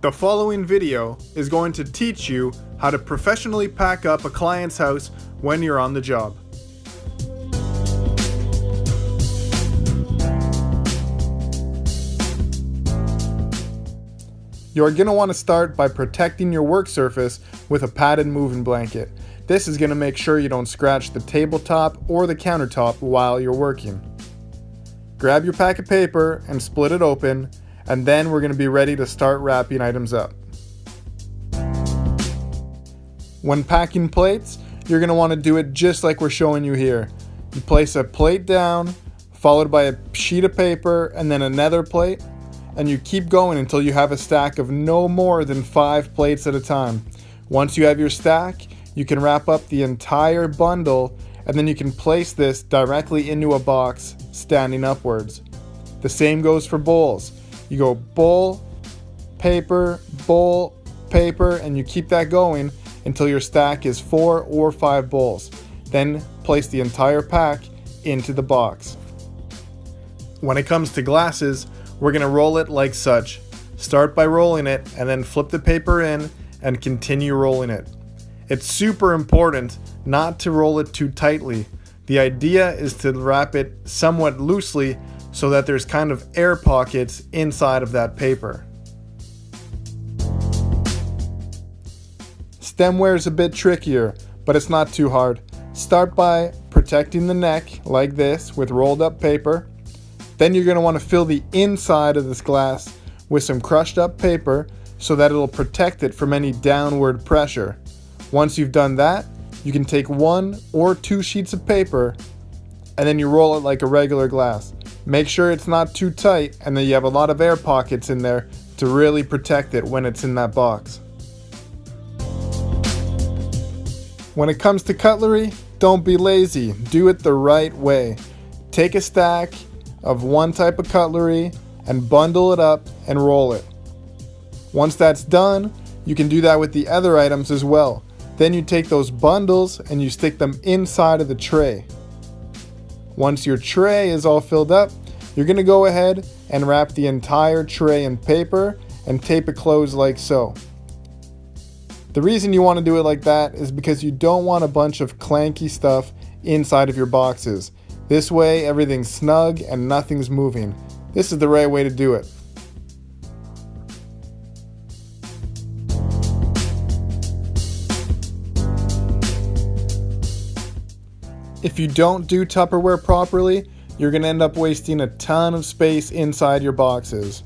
The following video is going to teach you how to professionally pack up a client's house when you're on the job. You're going to want to start by protecting your work surface with a padded moving blanket. This is going to make sure you don't scratch the tabletop or the countertop while you're working. Grab your pack of paper and split it open, and then we're going to be ready to start wrapping items up. When packing plates, you're going to want to do it just like we're showing you here. You place a plate down, followed by a sheet of paper and then another plate, and you keep going until you have a stack of no more than 5 plates at a time. Once you have your stack, you can wrap up the entire bundle, and then you can place this directly into a box standing upwards. The same goes for bowls. You go bowl, paper, and you keep that going until your stack is 4 or 5 bowls. Then place the entire pack into the box. When it comes to glasses, we're going to roll it like such. Start by rolling it and then flip the paper in and continue rolling it. It's super important not to roll it too tightly. The idea is to wrap it somewhat loosely so that there's kind of air pockets inside of that paper. Stemware is a bit trickier, but it's not too hard. Start by protecting the neck like this with rolled up paper. Then you're going to want to fill the inside of this glass with some crushed up paper so that it'll protect it from any downward pressure. Once you've done that, you can take 1 or 2 sheets of paper and then you roll it like a regular glass. Make sure it's not too tight and that you have a lot of air pockets in there to really protect it when it's in that box. When it comes to cutlery, don't be lazy. Do it the right way. Take a stack of one type of cutlery and bundle it up and roll it. Once that's done, you can do that with the other items as well. Then you take those bundles and you stick them inside of the tray. Once your tray is all filled up, you're going to go ahead and wrap the entire tray in paper and tape it closed like so. The reason you want to do it like that is because you don't want a bunch of clanky stuff inside of your boxes. This way everything's snug and nothing's moving. This is the right way to do it. If you don't do Tupperware properly, you're going to end up wasting a ton of space inside your boxes.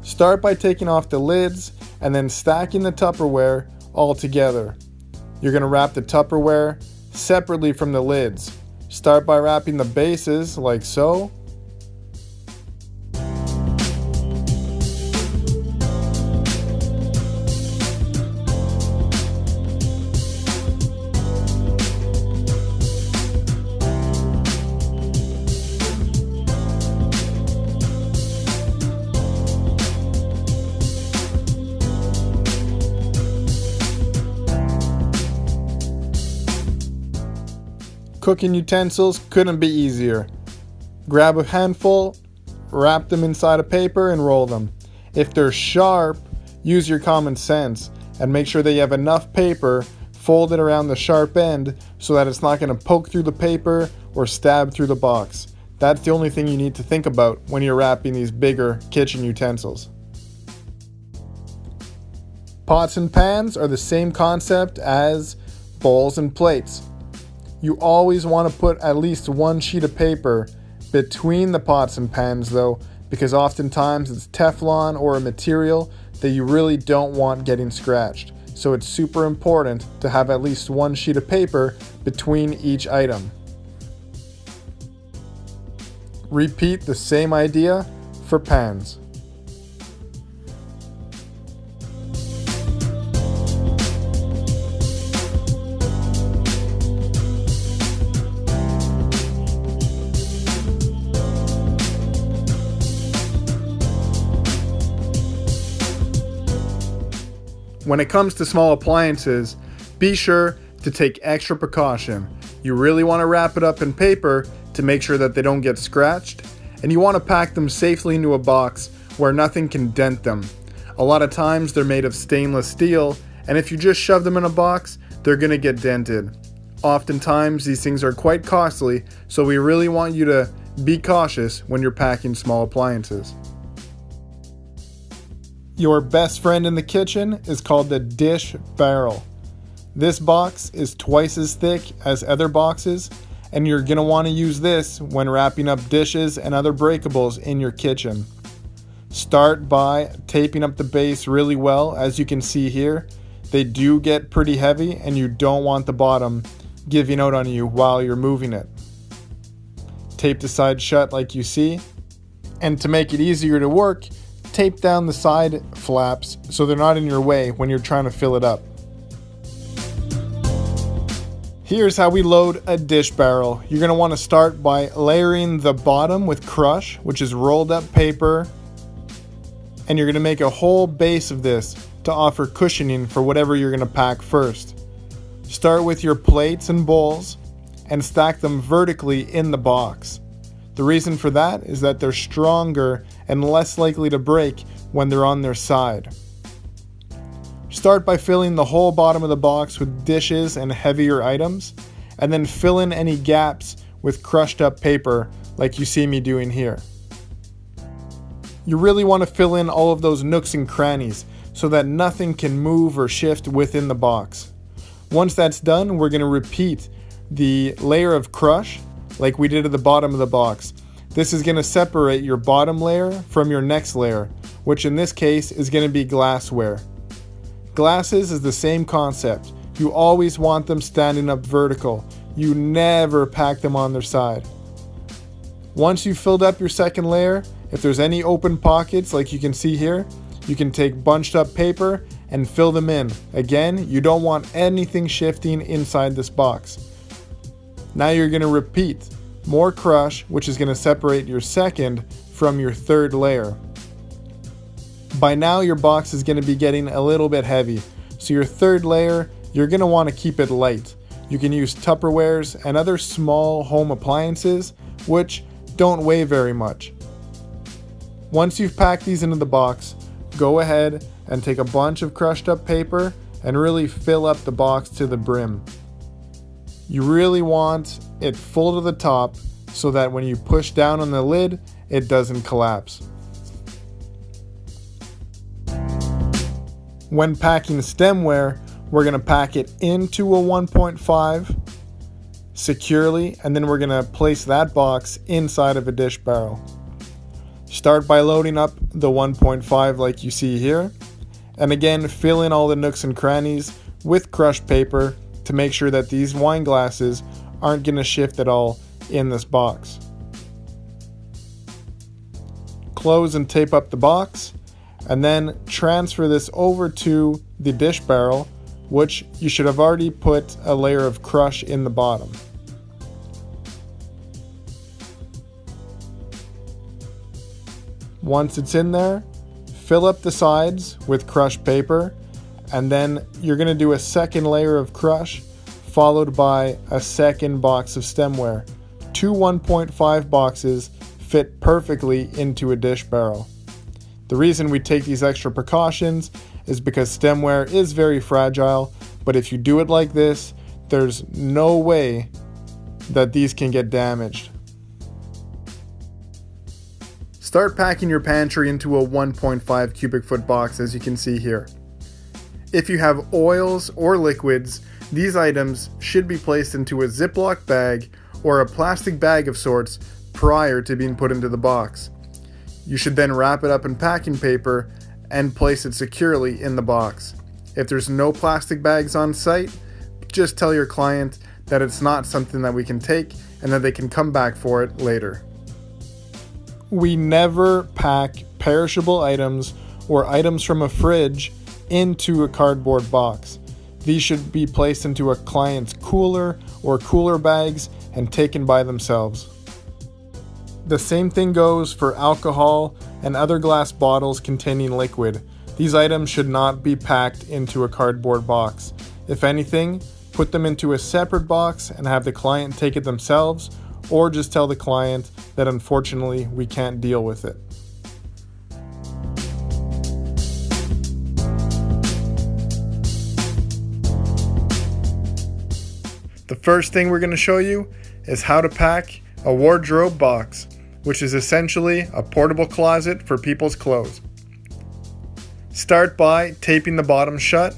Start by taking off the lids and then stacking the Tupperware all together. You're going to wrap the Tupperware separately from the lids. Start by wrapping the bases like so. Cooking utensils couldn't be easier. Grab a handful, wrap them inside a paper and roll them. If they're sharp, use your common sense and make sure that you have enough paper folded around the sharp end so that it's not going to poke through the paper or stab through the box. That's the only thing you need to think about when you're wrapping these bigger kitchen utensils. Pots and pans are the same concept as bowls and plates. You always want to put at least 1 sheet of paper between the pots and pans though, because oftentimes it's Teflon or a material that you really don't want getting scratched. So it's super important to have at least 1 sheet of paper between each item. Repeat the same idea for pans. When it comes to small appliances, be sure to take extra precaution. You really want to wrap it up in paper to make sure that they don't get scratched, and you want to pack them safely into a box where nothing can dent them. A lot of times they're made of stainless steel, and if you just shove them in a box, they're going to get dented. Oftentimes these things are quite costly, so we really want you to be cautious when you're packing small appliances. Your best friend in the kitchen is called the dish barrel. This box is twice as thick as other boxes, and you're going to want to use this when wrapping up dishes and other breakables in your kitchen. Start by taping up the base really well. As you can see here, they do get pretty heavy and you don't want the bottom giving out on you while you're moving it. Tape the side shut like you see, and to make it easier to work, tape down the side flaps so they're not in your way when you're trying to fill it up. Here's how we load a dish barrel. You're going to want to start by layering the bottom with crush, which is rolled up paper, and you're going to make a whole base of this to offer cushioning for whatever you're going to pack first. Start with your plates and bowls and stack them vertically in the box. The reason for that is that they're stronger and less likely to break when they're on their side. Start by filling the whole bottom of the box with dishes and heavier items, and then fill in any gaps with crushed up paper like you see me doing here. You really want to fill in all of those nooks and crannies so that nothing can move or shift within the box. Once that's done, we're going to repeat the layer of crush like we did at the bottom of the box. This is going to separate your bottom layer from your next layer, which in this case is going to be glassware. Glasses is the same concept. You always want them standing up vertical. You never pack them on their side. Once you've filled up your second layer, if there's any open pockets like you can see here, you can take bunched up paper and fill them in. Again, you don't want anything shifting inside this box. Now you're going to repeat more crush, which is going to separate your second from your third layer. By now your box is going to be getting a little bit heavy, so your third layer, you're going to want to keep it light. You can use Tupperwares and other small home appliances which don't weigh very much. Once you've packed these into the box, go ahead and take a bunch of crushed up paper and really fill up the box to the brim. You really want it full to the top so that when you push down on the lid, it doesn't collapse. When packing stemware, we're going to pack it into a 1.5 securely, and then we're going to place that box inside of a dish barrel. Start by loading up the 1.5 like you see here, and again fill in all the nooks and crannies with crushed paper to make sure that these wine glasses aren't going to shift at all in this box. Close and tape up the box, and then transfer this over to the dish barrel, which you should have already put a layer of crush in the bottom. Once it's in there, fill up the sides with crushed paper, and then you're going to do a second layer of crush followed by a second box of stemware. Two 1.5 boxes fit perfectly into a dish barrel. The reason we take these extra precautions is because stemware is very fragile, but if you do it like this, there's no way that these can get damaged. Start packing your pantry into a 1.5 cubic foot box as you can see here. If you have oils or liquids, these items should be placed into a Ziploc bag or a plastic bag of sorts prior to being put into the box. You should then wrap it up in packing paper and place it securely in the box. If there's no plastic bags on site, just tell your client that it's not something that we can take and that they can come back for it later. We never pack perishable items or items from a fridge into a cardboard box. These should be placed into a client's cooler or cooler bags and taken by themselves. The same thing goes for alcohol and other glass bottles containing liquid. These items should not be packed into a cardboard box. If anything, put them into a separate box and have the client take it themselves, or just tell the client that unfortunately we can't deal with it. first thing we're going to show you is how to pack a wardrobe box, which is essentially a portable closet for people's clothes. Start by taping the bottom shut,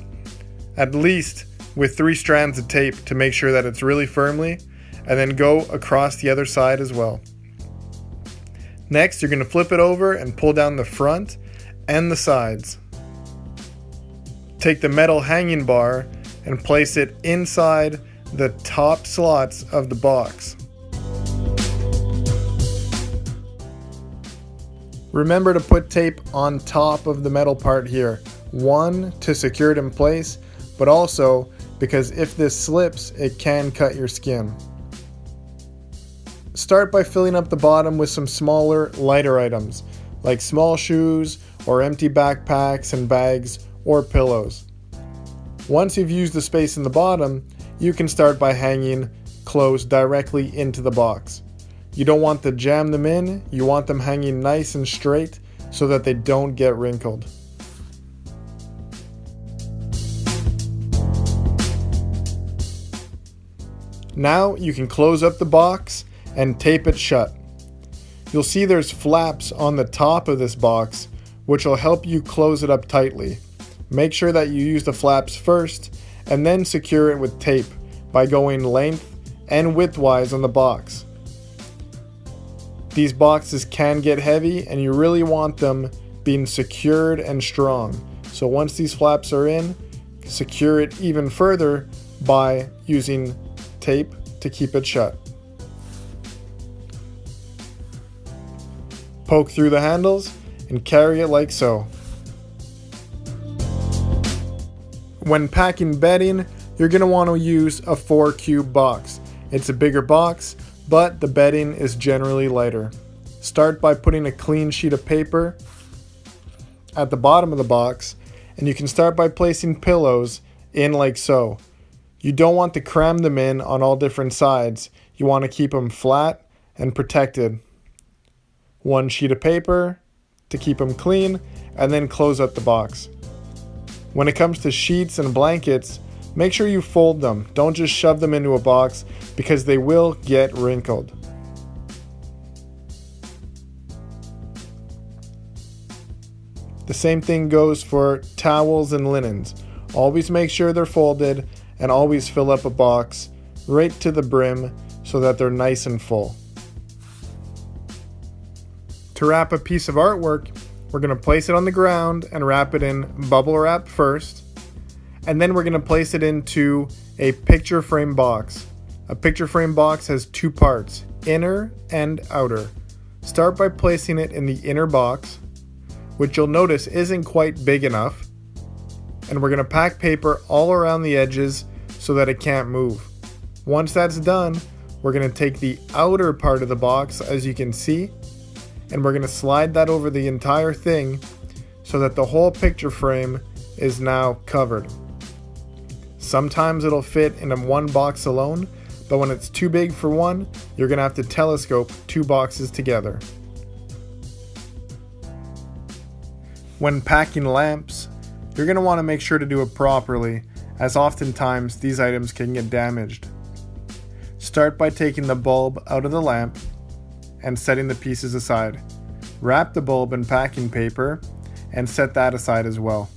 at least with 3 strands of tape to make sure that it's really firmly, and then go across the other side as well. Next, you're going to flip it over and pull down the front and the sides. Take the metal hanging bar and place it inside the top slots of the box. Remember to put tape on top of the metal part here. 1, to secure it in place, but also because if this slips, it can cut your skin. Start by filling up the bottom with some smaller, lighter items, like small shoes or empty backpacks and bags or pillows. Once you've used the space in the bottom, you can start by hanging clothes directly into the box. You don't want to jam them in, you want them hanging nice and straight so that they don't get wrinkled. Now you can close up the box and tape it shut. You'll see there's flaps on the top of this box, which will help you close it up tightly. Make sure that you use the flaps first and then secure it with tape by going length and widthwise on the box. These boxes can get heavy and you really want them being secured and strong. So once these flaps are in, secure it even further by using tape to keep it shut. Poke through the handles and carry it like so. When packing bedding, you're going to want to use a 4-cube box. It's a bigger box, but the bedding is generally lighter. Start by putting a clean sheet of paper at the bottom of the box, and you can start by placing pillows in like so. You don't want to cram them in on all different sides. You want to keep them flat and protected. 1 sheet of paper to keep them clean, and then close up the box. When it comes to sheets and blankets, make sure you fold them. Don't just shove them into a box because they will get wrinkled. The same thing goes for towels and linens. Always make sure they're folded and always fill up a box right to the brim so that they're nice and full. To wrap a piece of artwork, we're going to place it on the ground and wrap it in bubble wrap first, and then we're going to place it into a picture frame box. A picture frame box has 2 parts, inner and outer. Start by placing it in the inner box, which you'll notice isn't quite big enough, and we're going to pack paper all around the edges so that it can't move. Once that's done, we're going to take the outer part of the box, as you can see, and we're going to slide that over the entire thing so that the whole picture frame is now covered. Sometimes it'll fit in one box alone, but when it's too big for one, you're going to have to telescope 2 boxes together. When packing lamps, you're going to want to make sure to do it properly, as oftentimes these items can get damaged. Start by taking the bulb out of the lamp and setting the pieces aside. Wrap the bulb in packing paper and set that aside as well.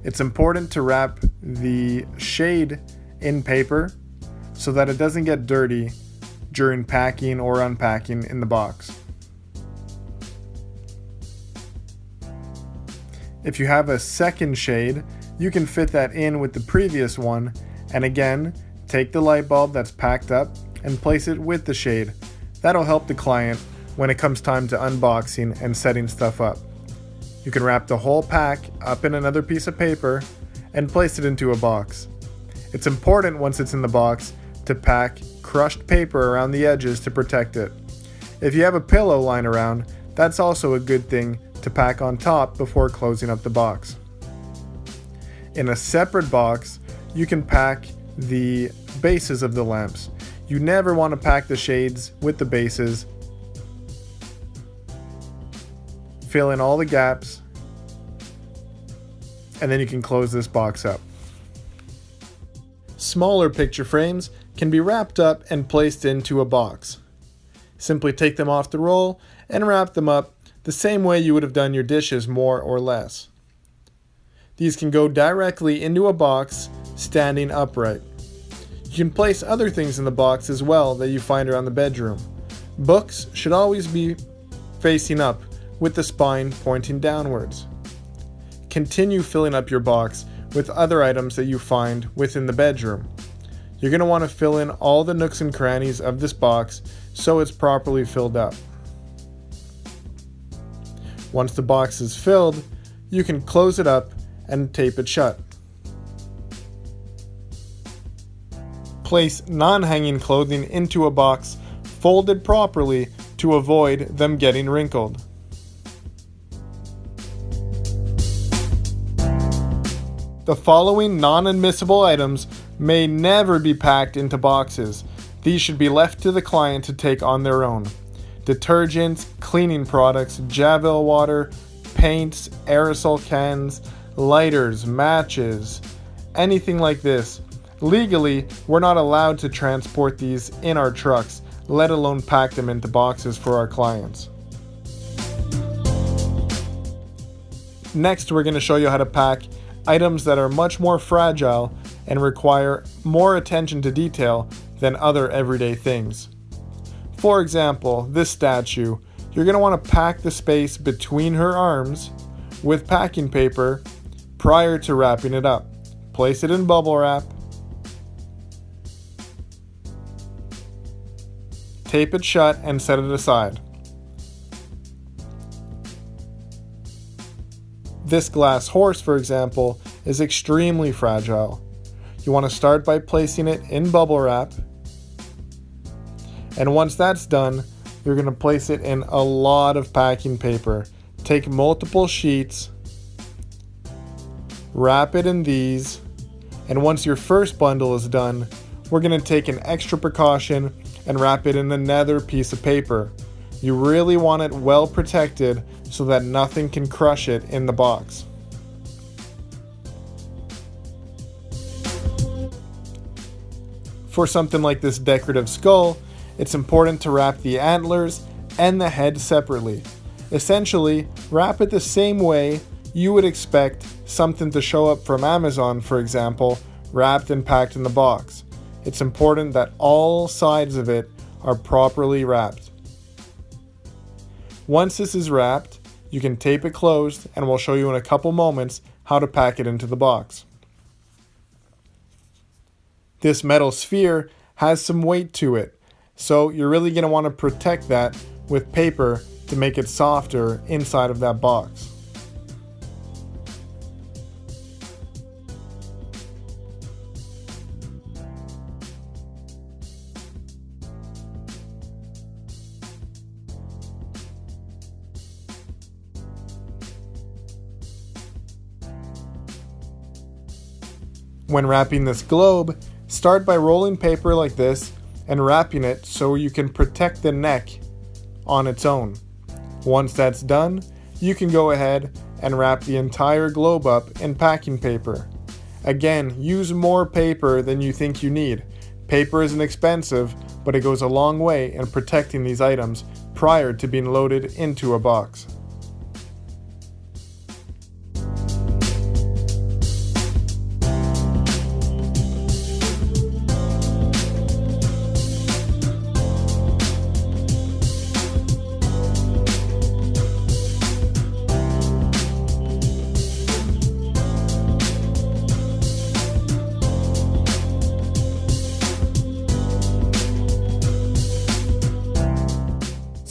It's important to wrap the shade in paper so that it doesn't get dirty during packing or unpacking in the box. If you have a second shade, you can fit that in with the previous one, and again, take the light bulb that's packed up and place it with the shade. That'll help the client when it comes time to unboxing and setting stuff up. You can wrap the whole pack up in another piece of paper and place it into a box. It's important once it's in the box to pack crushed paper around the edges to protect it. If you have a pillow lying around, that's also a good thing to pack on top before closing up the box. In a separate box, you can pack the bases of the lamps. You never want to pack the shades with the bases. Fill in all the gaps, and then you can close this box up. smaller picture frames can be wrapped up and placed into a box. Simply take them off the roll and wrap them up the same way you would have done your dishes, more or less. These can go directly into a box standing upright. You can place other things in the box as well that you find around the bedroom. Books should always be facing up with the spine pointing downwards. Continue filling up your box with other items that you find within the bedroom. You're going to want to fill in all the nooks and crannies of this box so it's properly filled up. Once the box is filled, you can close it up and tape it shut. Place non-hanging clothing into a box folded properly to avoid them getting wrinkled. The following non-admissible items may never be packed into boxes. These should be left to the client to take on their own. Detergents, cleaning products, Javel water, paints, aerosol cans, lighters, matches, anything like this. Legally, we're not allowed to transport these in our trucks, let alone pack them into boxes for our clients. Next, we're going to show you how to pack items that are much more fragile and require more attention to detail than other everyday things. For example, this statue, you're going to want to pack the space between her arms with packing paper prior to wrapping it up. Place it in bubble wrap. Tape it shut and set it aside. This glass horse, for example, is extremely fragile. You want to start by placing it in bubble wrap. And once that's done, you're going to place it in a lot of packing paper. Take multiple sheets, wrap it in these, and once your first bundle is done, we're going to take an extra precaution and wrap it in another piece of paper. You really want it well protected so that nothing can crush it in the box. For something like this decorative skull, it's important to wrap the antlers and the head separately. Essentially, wrap it the same way you would expect something to show up from Amazon, for example, wrapped and packed in the box. It's important that all sides of it are properly wrapped. Once this is wrapped, you can tape it closed, and we'll show you in a couple moments how to pack it into the box. This metal sphere has some weight to it, so you're really going to want to protect that with paper to make it softer inside of that box. When wrapping this globe, start by rolling paper like this and wrapping it so you can protect the neck on its own. Once that's done, you can go ahead and wrap the entire globe up in packing paper. Again, use more paper than you think you need. Paper isn't expensive, but it goes a long way in protecting these items prior to being loaded into a box.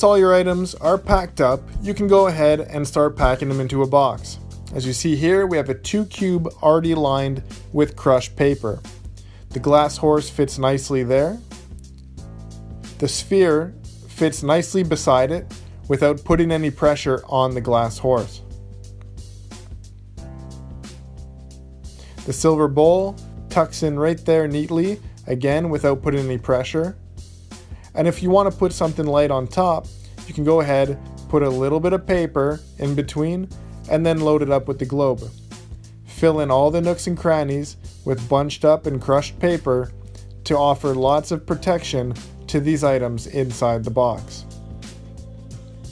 All your items are packed up, you can go ahead and start packing them into a box. As you see here, we have a 2 cube already lined with crushed paper. The glass horse fits nicely there. The sphere fits nicely beside it without putting any pressure on the glass horse. The silver bowl tucks in right there neatly, again without putting any pressure. And if you want to put something light on top, you can go ahead, put a little bit of paper in between, and then load it up with the globe. Fill in all the nooks and crannies with bunched up and crushed paper to offer lots of protection to these items inside the box.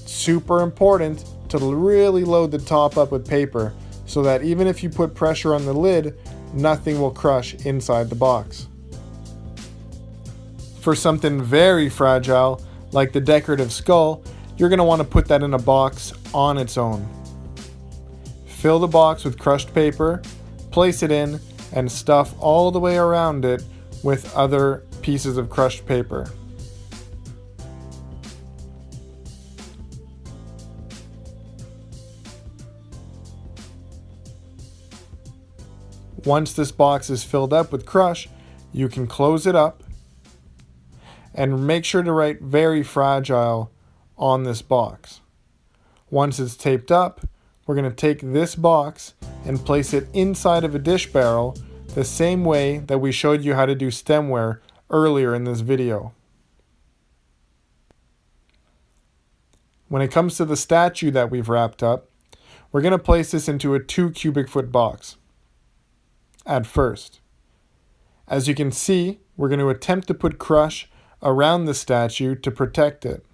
Super important to really load the top up with paper so that even if you put pressure on the lid, nothing will crush inside the box. For something very fragile, like the decorative skull, you're going to want to put that in a box on its own. Fill the box with crushed paper, place it in, and stuff all the way around it with other pieces of crushed paper. Once this box is filled up with crush, you can close it up and make sure to write very fragile on this box. Once it's taped up, we're going to take this box and place it inside of a dish barrel the same way that we showed you how to do stemware earlier in this video. When it comes to the statue that we've wrapped up, we're going to place this into a 2 cubic foot box at first. As you can see, we're going to attempt to put crush around the statue to protect it.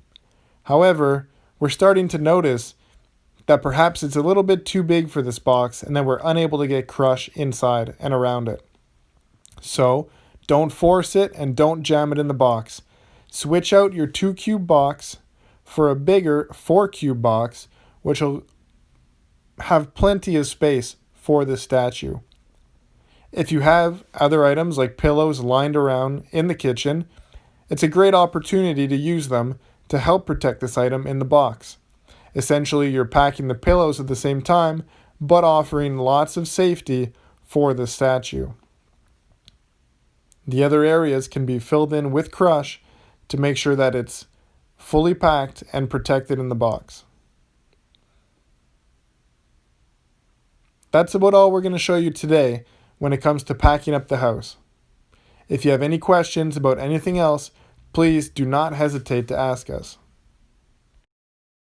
However, we're starting to notice that perhaps it's a little bit too big for this box and that we're unable to get crush inside and around it. So, don't force it and don't jam it in the box. Switch out your 2 cube box for a bigger 4 cube box, which will have plenty of space for the statue. If you have other items like pillows lined around in the kitchen, it's a great opportunity to use them to help protect this item in the box. Essentially, you're packing the pillows at the same time, but offering lots of safety for the statue. The other areas can be filled in with crush to make sure that it's fully packed and protected in the box. That's about all we're going to show you today when it comes to packing up the house. If you have any questions about anything else, please do not hesitate to ask us.